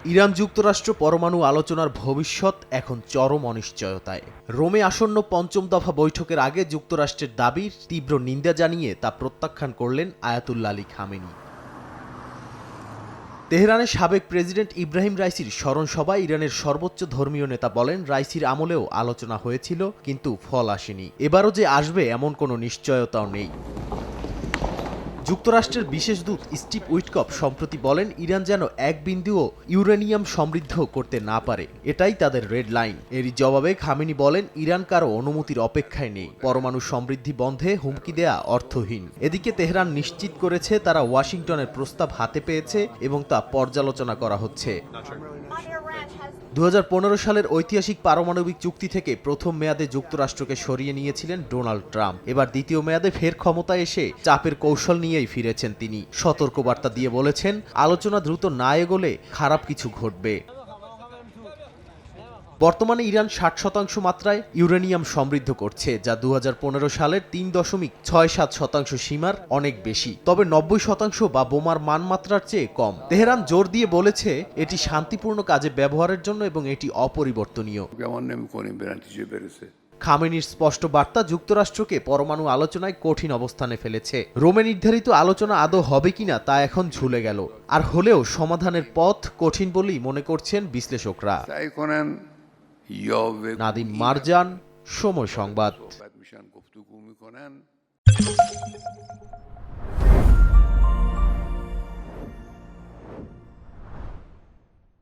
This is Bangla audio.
ইরান যুক্তরাষ্ট্র পরমাণু আলোচনার ভবিষ্যৎ এখন চরম অনিশ্চয়তায়। রোমে আসন্ন পঞ্চম দফা বৈঠকের আগে যুক্তরাষ্ট্রের দাবির তীব্র নিন্দা জানিয়ে তা প্রত্যাখ্যান করলেন আয়াতুল্লাহ আলী খামেনি। তেহরানের সাবেক প্রেসিডেন্ট ইব্রাহিম রাইসির স্মরণ সভায় ইরানের সর্বোচ্চ ধর্মীয় নেতা বলেন, রাইসির আমলেও আলোচনা হয়েছিল, কিন্তু ফল আসেনি। এবারও যে আসবে এমন কোনো নিশ্চয়তাও নেই। যুক্তরাষ্ট্রের বিশেষ দূত স্টিভ উইটকফ সম্প্রতি বলেন, ইরান যেন এক বিন্দুও ইউরেনিয়াম সমৃদ্ধ করতে না পারে, এটাই তাদের রেড লাইন। এরই জবাবে খামেনি বলেন, ইরান কারো অনুমতির অপেক্ষায় নেই। পরমাণু সমৃদ্ধি বন্ধে হুমকি দেয়া অর্থহীন। এদিকে তেহরান নিশ্চিত করেছে তারা ওয়াশিংটনের প্রস্তাব হাতে পেয়েছে এবং তা পর্যালোচনা করা হচ্ছে। 2015 সালের ঐতিহাসিক পারমাণবিক চুক্তি থেকে প্রথম মেয়াদে যুক্তরাষ্ট্রকে সরিয়ে নিয়েছিলেন ডোনাল্ড ট্রাম্প। এবার দ্বিতীয় মেয়াদে ফের ক্ষমতায় এসে চাপের কৌশল নিয়েই ফিরেছেন তিনি। সতর্কবার্তা দিয়ে বলেছেন, আলোচনা দ্রুত না এগোলে খারাপ কিছু ঘটবে। বর্তমানে ইরান 60% মাত্রায় ইউরেনিয়াম সমৃদ্ধ করছে, যা 2015 সালের 3.67% সীমার অনেক বেশি। তবে 90% বা বোমার মানমাত্রার চেয়ে কম। তেহরান জোর দিয়ে বলেছে এটি শান্তিপূর্ণ কাজে ব্যবহারের জন্য এবং এটি অপরিবর্তনীয়। খামেনির স্পষ্ট বার্তা যুক্তরাষ্ট্রকে পরমাণু আলোচনায় কঠিন অবস্থানে ফেলেছে। রোমে নির্ধারিত আলোচনা আদৌ হবে কিনা তা এখন ঝুলে গেল। আর হলেও সমাধানের পথ কঠিন বলেই মনে করছেন বিশ্লেষকরা। নাদিম মারজান, সময় সংবাদ।